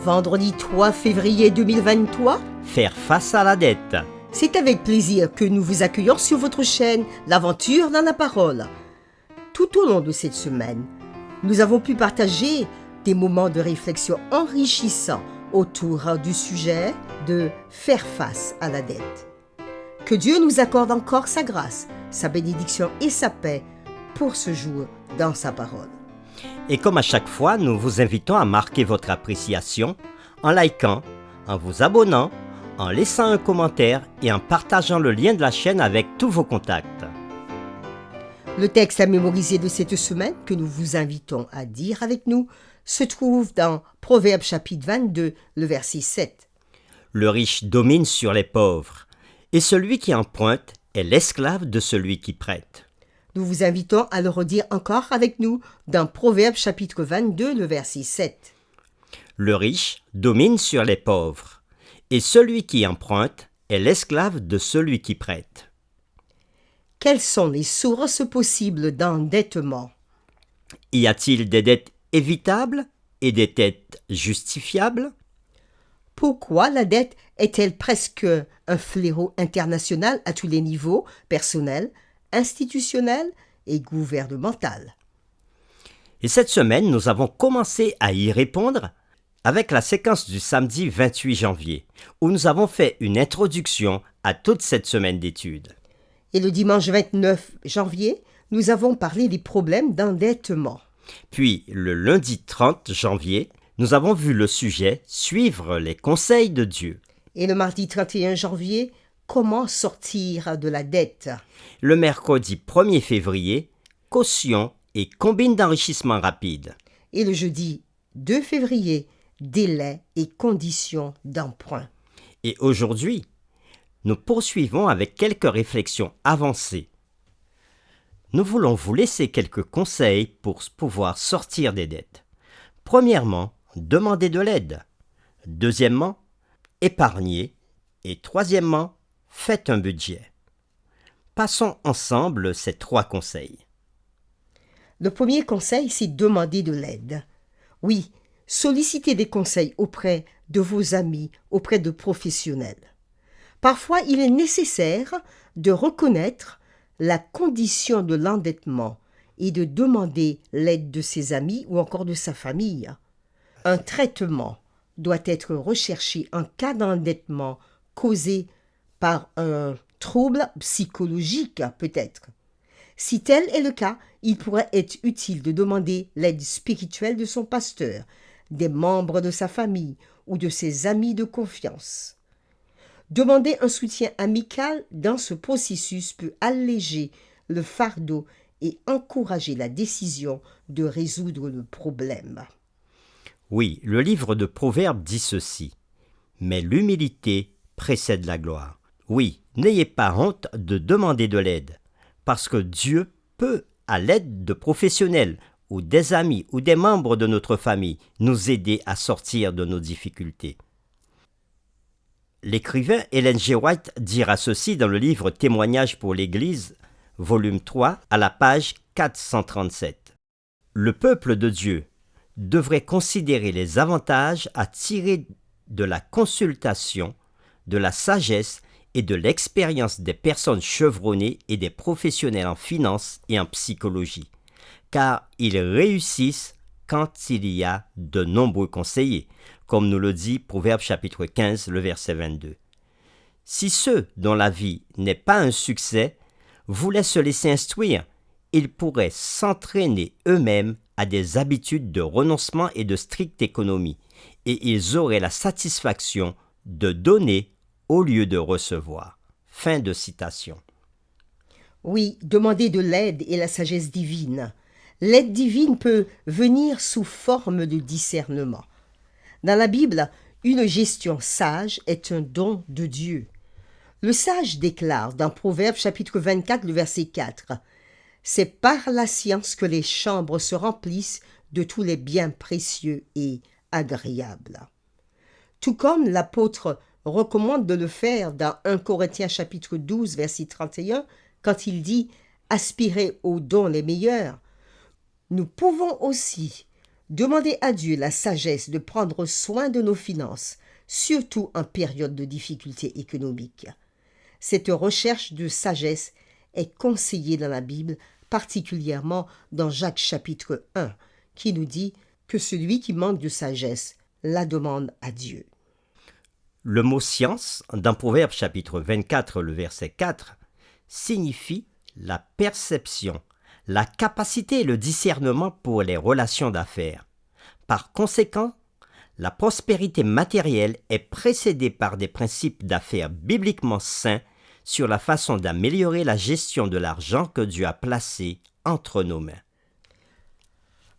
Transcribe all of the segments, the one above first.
Vendredi 3 février 2023, Faire face à la dette. c'est avec plaisir que nous vous accueillons sur votre chaîne L'Aventure dans la Parole. Tout au long de cette semaine, nous avons pu partager des moments de réflexion enrichissants autour du sujet de faire face à la dette. Que Dieu nous accorde encore sa grâce, sa bénédiction et sa paix pour ce jour dans sa parole. Et comme à chaque fois, nous vous invitons à marquer votre appréciation en likant, en vous abonnant, en laissant un commentaire et en partageant le lien de la chaîne avec tous vos contacts. Le texte à mémoriser de cette semaine que nous vous invitons à dire avec nous se trouve dans Proverbes chapitre 22, le verset 7. Le riche domine sur les pauvres, et celui qui emprunte est l'esclave de celui qui prête. Nous vous invitons à le redire encore avec nous dans Proverbes chapitre 22, le verset 7. Le riche domine sur les pauvres, et celui qui emprunte est l'esclave de celui qui prête. Quelles sont les sources possibles d'endettement? Y a-t-il des dettes évitables et des dettes justifiables? Pourquoi la dette est-elle presque un fléau international à tous les niveaux, personnel, institutionnel et gouvernemental? Et cette semaine, nous avons commencé à y répondre avec la séquence du samedi 28 janvier, où nous avons fait une introduction à toute cette semaine d'études. Et le dimanche 29 janvier, nous avons parlé des problèmes d'endettement. Puis, le lundi 30 janvier, nous avons vu le sujet suivre les conseils de Dieu. Et le mardi 31 janvier, comment sortir de la dette? Le mercredi 1er février, caution et combine d'enrichissement rapide. Et le jeudi 2 février, délai et conditions d'emprunt. Et aujourd'hui, nous poursuivons avec quelques réflexions avancées. Nous voulons vous laisser quelques conseils pour pouvoir sortir des dettes. Premièrement, demandez de l'aide. Deuxièmement, épargnez. Et troisièmement, faites un budget. Passons ensemble ces trois conseils. Le premier conseil, c'est demander de l'aide. Oui, sollicitez des conseils auprès de vos amis, auprès de professionnels. Parfois, il est nécessaire de reconnaître la condition de l'endettement et de demander l'aide de ses amis ou encore de sa famille. Un traitement doit être recherché en cas d'endettement causé par un trouble psychologique peut-être. Si tel est le cas, il pourrait être utile de demander l'aide spirituelle de son pasteur, des membres de sa famille ou de ses amis de confiance. Demander un soutien amical dans ce processus peut alléger le fardeau et encourager la décision de résoudre le problème. Oui, le livre de Proverbes dit ceci. Mais l'humilité précède la gloire. Oui, n'ayez pas honte de demander de l'aide, parce que Dieu peut, à l'aide de professionnels ou des amis ou des membres de notre famille, nous aider à sortir de nos difficultés. L'écrivain Ellen G. White dira ceci dans le livre Témoignages pour l'Église, volume 3, à la page 437. Le peuple de Dieu devrait considérer les avantages à tirer de la consultation, de la sagesse et de l'expérience des personnes chevronnées et des professionnels en finance et en psychologie, car ils réussissent quand il y a de nombreux conseillers, comme nous le dit Proverbe chapitre 15, le verset 22. Si ceux dont la vie n'est pas un succès voulaient se laisser instruire, ils pourraient s'entraîner eux-mêmes à des habitudes de renoncement et de stricte économie, et ils auraient la satisfaction de donner au lieu de recevoir. Fin de citation. Oui, demander de l'aide et la sagesse divine. L'aide divine peut venir sous forme de discernement. Dans la Bible, une gestion sage est un don de Dieu. Le sage déclare dans Proverbes chapitre 24, le verset 4, « C'est par la science que les chambres se remplissent de tous les biens précieux et agréables. » Tout comme l'apôtre recommande de le faire dans 1 Corinthiens chapitre 12, verset 31, quand il dit « Aspirez aux dons les meilleurs », nous pouvons aussi Demandez à Dieu la sagesse de prendre soin de nos finances, surtout en période de difficultés économiques. Cette recherche de sagesse est conseillée dans la Bible, particulièrement dans Jacques chapitre 1, qui nous dit que celui qui manque de sagesse la demande à Dieu. Le mot science, dans Proverbe chapitre 24, le verset 4, signifie la perception, la capacité et le discernement pour les relations d'affaires. Par conséquent, la prospérité matérielle est précédée par des principes d'affaires bibliquement sains sur la façon d'améliorer la gestion de l'argent que Dieu a placé entre nos mains.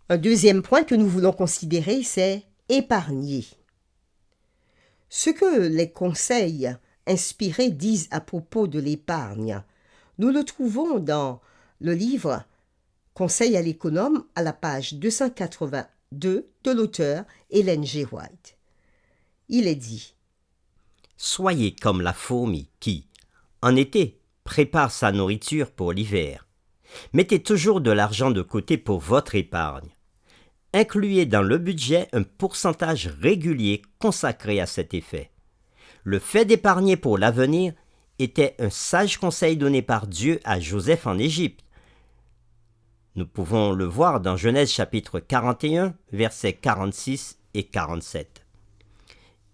Un deuxième point que nous voulons considérer, c'est épargner. Ce que les conseils inspirés disent à propos de l'épargne, nous le trouvons dans le livre Conseil à l'économe à la page 282 de l'auteur Ellen G. White. Il est dit: Soyez comme la fourmi qui, en été, prépare sa nourriture pour l'hiver. Mettez toujours de l'argent de côté pour votre épargne. Incluez dans le budget un pourcentage régulier consacré à cet effet. Le fait d'épargner pour l'avenir était un sage conseil donné par Dieu à Joseph en Égypte. Nous pouvons le voir dans Genèse chapitre 41, versets 46 et 47.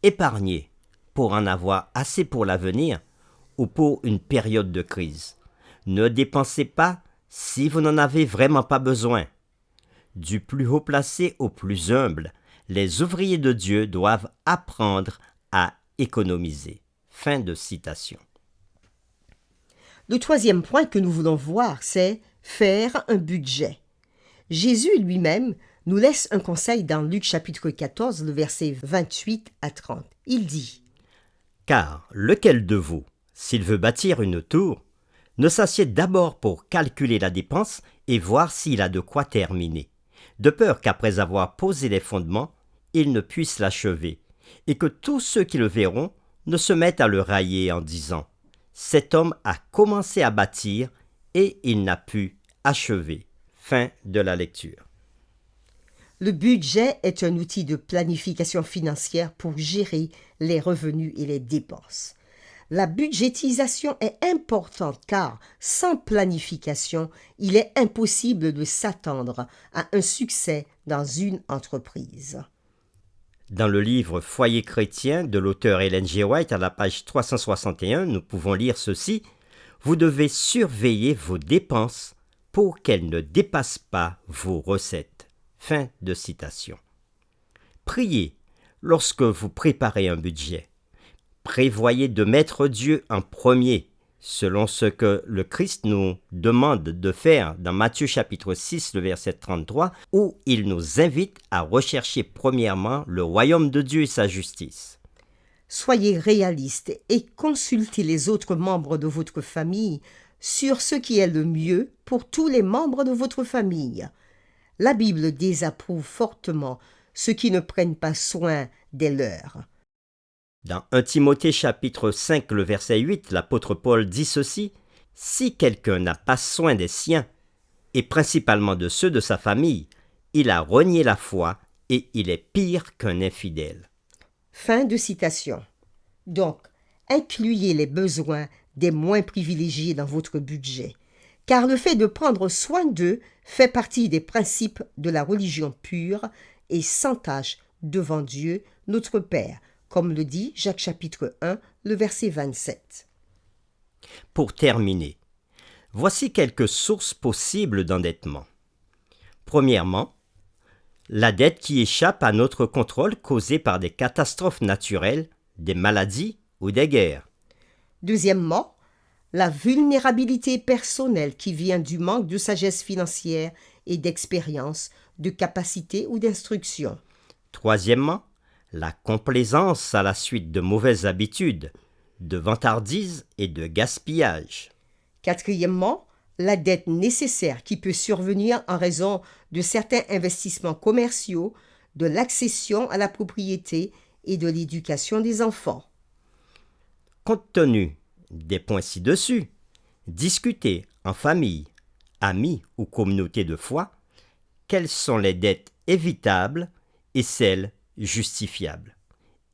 Épargnez pour en avoir assez pour l'avenir ou pour une période de crise. Ne dépensez pas si vous n'en avez vraiment pas besoin. Du plus haut placé au plus humble, les ouvriers de Dieu doivent apprendre à économiser. Fin de citation. Le troisième point que nous voulons voir, c'est faire un budget. Jésus lui-même nous laisse un conseil dans Luc chapitre 14, le verset 28 à 30. Il dit: Car lequel de vous, s'il veut bâtir une tour, ne s'assied d'abord pour calculer la dépense et voir s'il a de quoi terminer, de peur qu'après avoir posé les fondements, il ne puisse l'achever, et que tous ceux qui le verront ne se mettent à le railler en disant: Cet homme a commencé à bâtir et il n'a pu achever. Fin de la lecture. Le budget est un outil de planification financière pour gérer les revenus et les dépenses. La budgétisation est importante car, sans planification, il est impossible de s'attendre à un succès dans une entreprise. Dans le livre Foyer chrétien de l'auteur Ellen G. White, à la page 361, nous pouvons lire ceci: Vous devez surveiller vos dépenses pour qu'elles ne dépassent pas vos recettes. Fin de citation. Priez lorsque vous préparez un budget. Prévoyez de mettre Dieu en premier, selon ce que le Christ nous demande de faire dans Matthieu chapitre 6, le verset 33, où il nous invite à rechercher premièrement le royaume de Dieu et sa justice. Soyez réaliste et consultez les autres membres de votre famille sur ce qui est le mieux pour tous les membres de votre famille. La Bible désapprouve fortement ceux qui ne prennent pas soin des leurs. Dans 1 Timothée chapitre 5, le verset 8, l'apôtre Paul dit ceci: Si quelqu'un n'a pas soin des siens, et principalement de ceux de sa famille, il a renié la foi et il est pire qu'un infidèle. Fin de citation. Donc, incluez les besoins des moins privilégiés dans votre budget, car le fait de prendre soin d'eux fait partie des principes de la religion pure et sans tache devant Dieu, notre Père, comme le dit Jacques chapitre 1, le verset 27. Pour terminer, voici quelques sources possibles d'endettement. Premièrement, la dette qui échappe à notre contrôle causée par des catastrophes naturelles, des maladies ou des guerres. Deuxièmement, la vulnérabilité personnelle qui vient du manque de sagesse financière et d'expérience, de capacité ou d'instruction. Troisièmement, la complaisance à la suite de mauvaises habitudes, de vantardise et de gaspillage. Quatrièmement, la dette nécessaire qui peut survenir en raison de certains investissements commerciaux, de l'accession à la propriété et de l'éducation des enfants. Compte tenu des points ci-dessus, discutez en famille, amis ou communauté de foi quelles sont les dettes évitables et celles justifiables.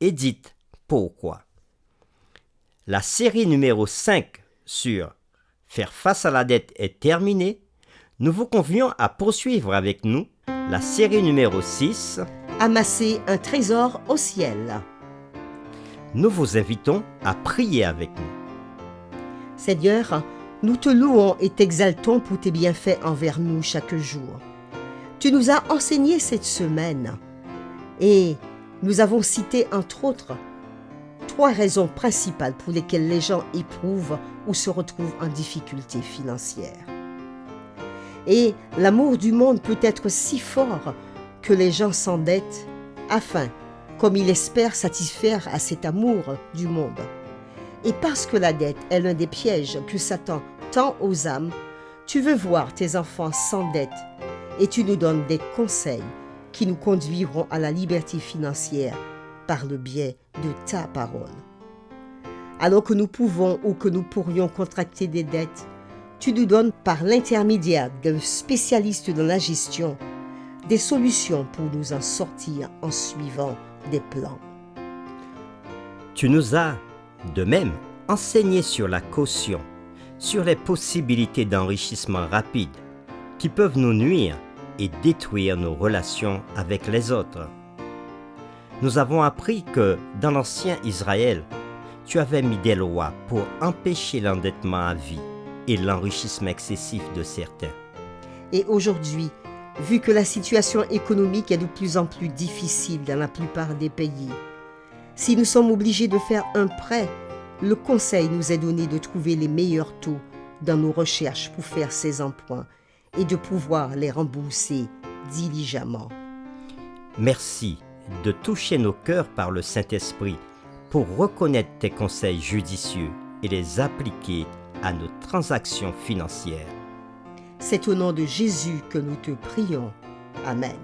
Et dites pourquoi. La série numéro 5 sur faire face à la dette est terminée. Nous vous convions à poursuivre avec nous la série numéro 6. Amasser un trésor au ciel. Nous vous invitons à prier avec nous. Seigneur, nous te louons et t'exaltons pour tes bienfaits envers nous chaque jour. Tu nous as enseigné cette semaine et nous avons cité entre autres 3 raisons principales pour lesquelles les gens éprouvent ou se retrouvent en difficulté financière. Et l'amour du monde peut être si fort que les gens s'endettent afin, comme ils espèrent, satisfaire à cet amour du monde. Et parce que la dette est l'un des pièges que Satan tend aux âmes, tu veux voir tes enfants s'endettent et tu nous donnes des conseils qui nous conduiront à la liberté financière par le biais de ta parole. Alors que nous pouvons ou que nous pourrions contracter des dettes, tu nous donnes par l'intermédiaire d'un spécialiste dans la gestion des solutions pour nous en sortir en suivant des plans. Tu nous as, de même, enseigné sur la caution, sur les possibilités d'enrichissement rapide qui peuvent nous nuire et détruire nos relations avec les autres. Nous avons appris que dans l'ancien Israël, tu avais mis des lois pour empêcher l'endettement à vie et l'enrichissement excessif de certains. Et aujourd'hui, vu que la situation économique est de plus en plus difficile dans la plupart des pays, si nous sommes obligés de faire un prêt, le conseil nous est donné de trouver les meilleurs taux dans nos recherches pour faire ces emprunts et de pouvoir les rembourser diligemment. Merci de toucher nos cœurs par le Saint-Esprit pour reconnaître tes conseils judicieux et les appliquer à nos transactions financières. C'est au nom de Jésus que nous te prions. Amen.